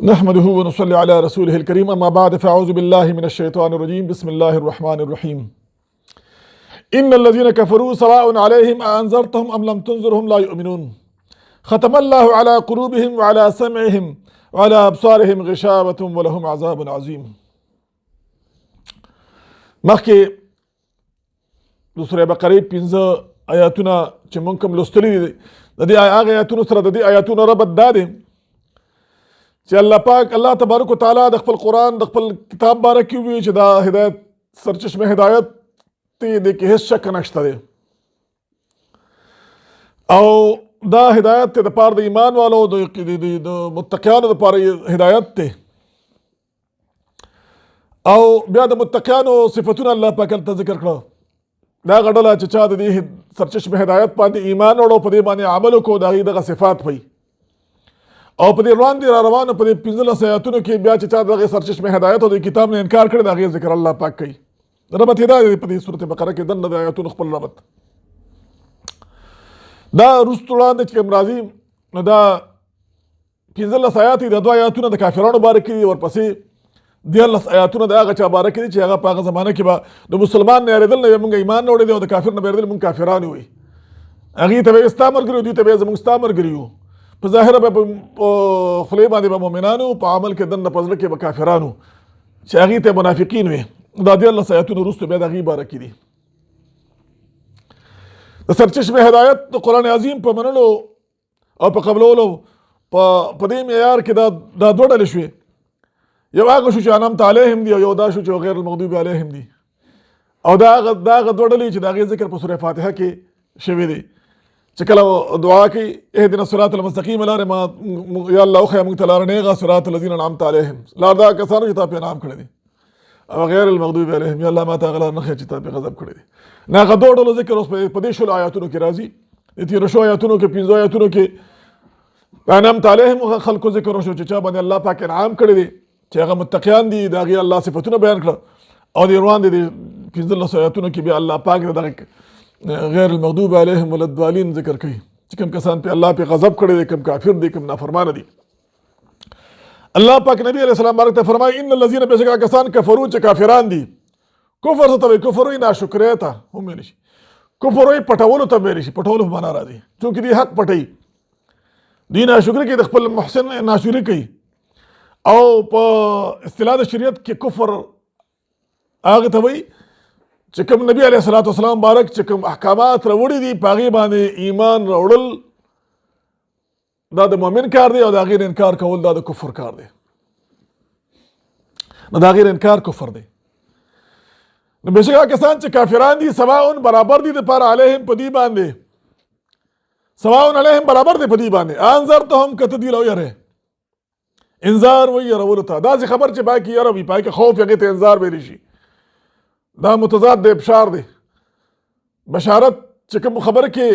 نحمده ونصلي على رسوله الكريم أما بعد فأعوذ بالله من الشيطان الرجيم بسم الله الرحمن الرحيم إن الذين كفروا سواء عليهم أأنذرتهم أم لم تنذرهم لا يؤمنون ختم الله على قلوبهم وعلى سمعهم وعلى أبصارهم غشاوة ولهم عذاب عظيم. مخکې د سورې بقرې 15 آیاتونه چې موږ کوم لوستلي دي د دې هغه آیاتونو سره د دې آیاتونو ربط دا دی چې الله پاک الله تبارک وتعالی د خپل قرآن د خپل کتاب باره کې ووایي چې دا هدایت سرچشمه هدایت دی د کې هیڅ شک نشته دی او دا هدایت ته د پاره د ایمان والو د متقیانو د پاره هدایت دی او بیا د متقیانو صفتونه الله پاک ته ذکر کړه. دا غډله چې چا د دې سرچشمه هدایت باندې ایمان وړو په دې باندې عمل وکړو د هغې دغه صفات وي او په دې روان دي را روانو په دې 15 آیاتونو کې بیا چې چا د هغې سرچشمه هدایت او د کتاب نه انکار کړی د هغې ذکر الله پاک کوي. ربط یې دا دی په دې سورت بقره کې دننه د آیاتونو خپل ربط دا وروسته وړاندې چې کوم راځي نو دا 15 آیات دي د 2 آیاتونه د کافرانو باره کې دي ورپسې 14 آیاتونه د هغه چا باره کې دي چې هغه په هغه زمانه کې به د مسلمان نه اورېدل نه موږ ایمان نه وړی دی او د کافر نه به اورېدل موږ کافران وي هغې ته به یې ستا ملګري دوی ته به یې زموږ ستا ملګري وو په ظاهره به په خولې باندې به مؤمنانو په عمل کې دننه په زړه کې به کافرانو چې هغې ته منافقین وي. دا 14 آیاتونه وروسته بیا د هغې باره کې دي. د سرچشمه هدایت د قرآن عظیم په منلو او په قبلولو په دې معیار کې دا 2 ډلې شوې. یو هغه شو چې انعمت علیهم دي او یو دا شو چې غیر المغضوب علیهم دي او دا هغه 2 ډلې چې د هغې ذکر په سورې فاتحه کې شوی دی چې کله دعا کوي اهدنا الصراط المستقیم لارې ما یا الله وښیه موږ ته لاره نیغه صراط الذین انعمت علیهم لار دا کسانو چې تا پرې انعام کړی دی او غیر المغضوب علیهم یا الله ما ته هغه لار نه ښیه چې تا پرې غضب کړی دی. نه هغه 2 ډلو ذکر اوس په دې 16 آیاتونو کې راځي. د تېرو شوو آیاتونو کې 15 آیاتونو کې انعمت علیهم خلکو ذکر وشو چې چا باندې الله پاک انعام کړی دی چې هغه متقیان دي د هغې الله صفتونه بیان کړه او د روان دي د 15 آیاتونو کې بیا الله پاک دغه غیر المغضوب علیهم ولا الضالین ذکر کوي چې کوم کسان په الله په غضب کړی دي کوم کافر دي کوم نافرمانه دي. الله پاک نبی علیہ السلام بارک ته فرمایي ان الذين بشکا کسان کفرو چې کافران دي کفر څه ته وایي کفر وایي ناشکرۍ ته هم ویلی شي کفر وایي پټولو ته ویلی شي پټولو په معنا راځي چونکې دوی حق پټوي دوی ناشکري کوي د خپل محسن ناشکري کوي او په اصطلاح د شریعت کې کفر هغه ته وایي چې کوم نبی علیه الصلاۃ والسلام بارک چې کوم احکامات راوړي دي په هغې باندې ایمان راوړل دا د مؤمن کار دی او د هغې انکار کول دا د کفر کار دی. نو د هغې انکار کفر دی. نو بېشکه کسان چې کافران دي سواء برابر دي دپاره علیهم په دې باندې سواء علیهم برابر دی په دې باندې انذرتهم که ته دوی له ویرې انذار وایي یرولو ته داسې خبر چې پای کې یره وي پای کې خوف هغې ته انذار ویلی شي دا متضاد د ابشار دی. بشارت چې کوم خبره کې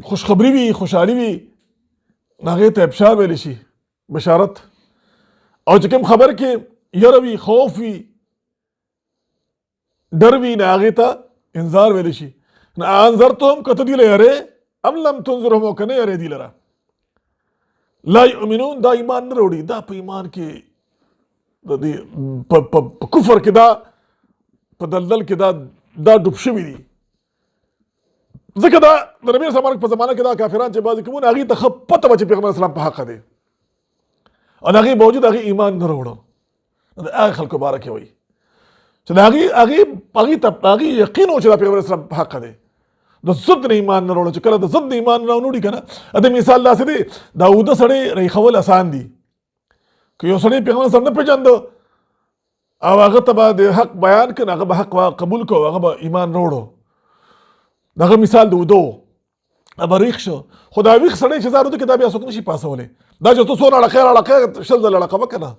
خوشخبری وي خوشحالي وي هغې ته ابشار ویلی شي بشارت او چې کوم خبر کې یره وي خوف وي ډر وي نه هغې ته انذار ویلی شي. نه انذرتهم که ته دوی له یرې ام لم تنذرهم او که نه یرې دوی لره لا یؤمنون دا ایمان نه راوړي دا په ایمان کې د دې په کفر کې دا په دلدل کې دا ډوب شوي دي ځکه دا د نبي صلی په زمانه کې دا کافران چې بعضې کومونه هغې ته ښه پته وه چې پیغمبر اسلام په حقه دی او د هغې باوجود هغې ایمان نه راوړه د هغې خلکو باره کې وایي چې د هغې یقین و چې دا پیغمبر اسلام په حقه دی د ضد نه ایمان نه راوړه چې کله د ضد نه ایمان راونوړي که نه د مثال داسې دی دا اوده سړی ریښول اسان دي که یو سړی پیغمبر سره نه پېژانده او هغه ته به د حق بیان کړه هغه به حق قبول کړو هغه به ایمان راوړو دغه مثال د اوده و به ریښ شو خو دا ویښ سړی چې زار وده کې دا بیا څوک نشي پاسولی دا چې ته څونه اړقې راړقې 100 ځله اړقه وکړه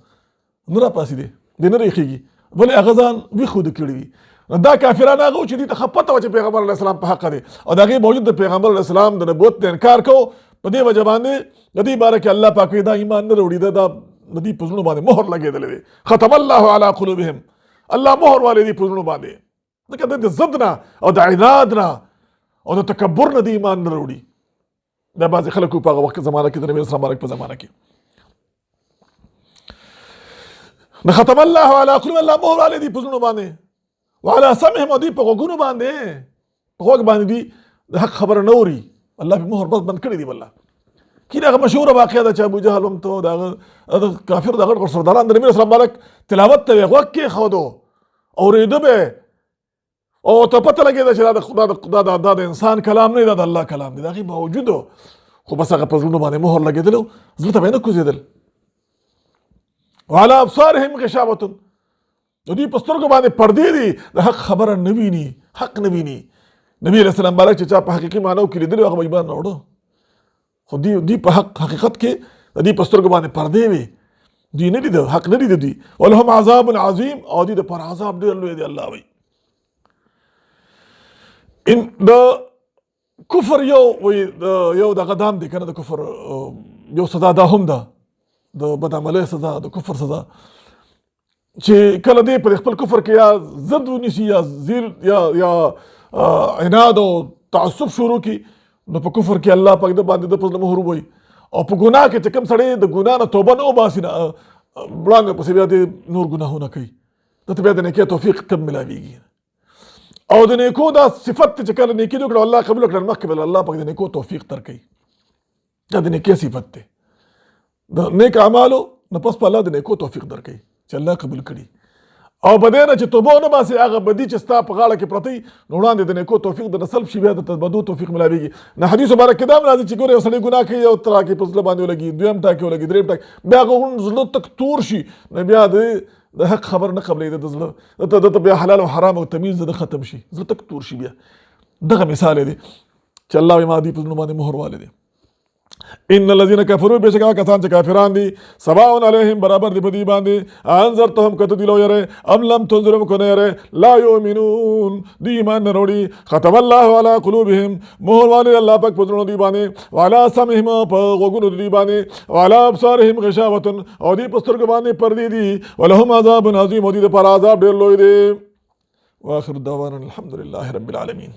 نه راپاسېدې دی نه ریښېږي ولې هغه ځان ویښ وده کړي وي. دا کافران هغه و چې دوی ته ښه پته وه چې پیغمبر علیه السلام په حقه دی او د هغې باوجود د پیغمبر علیه السلام د نبوت د انکار کو په دې وجه باندې د دې باره کې الله پاک وایي دا ایمان نه راوړي دا د دې په زړونو باندې مهر لګېدلی دی ختم الله علی قلوبهم الله مهر والی دي په زړونو باندې ځکه د ضد نه او د عناد نه او د تکبر نه د ایمان نه راوړي دا بعضې خلکو په هغه وخت زمانه کې د نبي اسلام بارک په زمانه کې نه ختم الله علی قلوبهم، الله مهر علی دی په زړونو باندې، وعلى سمعهم، او دی په غوږونو باندې، په غوږ باندې دی د حق خبره نه اوري، الله په مهر بس بند کړی دی. والله کله هغه مشهوره واقعه ده چې ابو جهل هم ته د کافر د غټ سرداران د نبی رسول الله مبارک تلاوت ته غوږ کې خودو اورېده به، او ته پته لګېده چې دا د انسان کلام نه دی، دا د الله کلام دی. د هغې باوجود خو بس هغه په زړونو باندې مهر لګېدلی و، زړه ته به یې نه کوزېدل. وعلى ابصارهم غشاوة، د دوی په سترګو باندې پردې دي، د حق خبره نه ویني، حق نه ویني. نبی علیہ السلام مبارک چې چا په حقیقي معنو کې لیدلی هغه به ایمان راوړه، خو دوی په حقیقت کې د دوی په سترګو باندې پردې وي، دوی نه لیده، حق نه لیده دوی. ولهم عذاب عظیم، او دوی دپاره عذاب ډېر لوی دی. الله وایي د کفر یو دغه دام دی که نه، د کفر یو سزا دا هم ده، د بدعملۍ سزا، د کفر سزا، چې کله دی پر خپل کفر کې یا ضد ونیسي یا زیر یا عناد او تعصب شروع کی، نو په کفر کې الله پاک د باندې د پزله مهر ووایي. او په ګناه کې چې کوم سړی د ګناه نه توبه نه وباسي، وړاندې پسې بیا دې نور ګناهونه کوي، دته بیا د نیکۍ توفیق کم ملاویږي. او د نیکو دا صفت چې کله نیکي وکړه الله قبول کړه، مخکې به الله پاک د نیکو توفیق درکوي. دا د نیکۍ صفت دی، د نیک اعمالو نه پس په الله د نیکو توفیق درکوي چې الله قبول کړي. او په دې نه چې توبه ونه باسي، هغه بدي چې ستا په غاړه کې پرتی، نو وړاندې د نیکو توفیق د نسل شي، بیا د بدو توفیق ملاویږي. نه حدیث مبارک کې دا هم راځي چې ګوره یو سړی ګناه کوي، یو ټاکې په زړه باندې ولګي، دویم ټاکې ولګي، دریم ټاکې، بیا هغه زړه تک تور شي، نو بیا د حق خبر نه قبلوي، د زړه دته بیا حلال او حرام او تمیز د ختم شي، زړه تک تور شي. بیا دغه مثال دی چې الله ما دې په زړونو باندې مهر والي دی. ان الذين كفروا، بشک هغه کسان چې کافران دي، سواء علیهم، برابر دی په دې باندې، انذرتهم، کته دی لو یره، ام لم تنذرهم، کو نه یره، لا یؤمنون، دی ایمان نه وروړي. ختم الله علی قلوبهم، مهر والي الله پاک په زړونو دی باندې، وعلى سمعهم، په غوږونو دی باندې، وعلى ابصارهم غشاوة، او دی په سترګو باندې پردې دي، ولهم عذاب عظیم، او دی لپاره عذاب ډېر لوی دی. واخر دعوانا الحمد لله رب العالمین.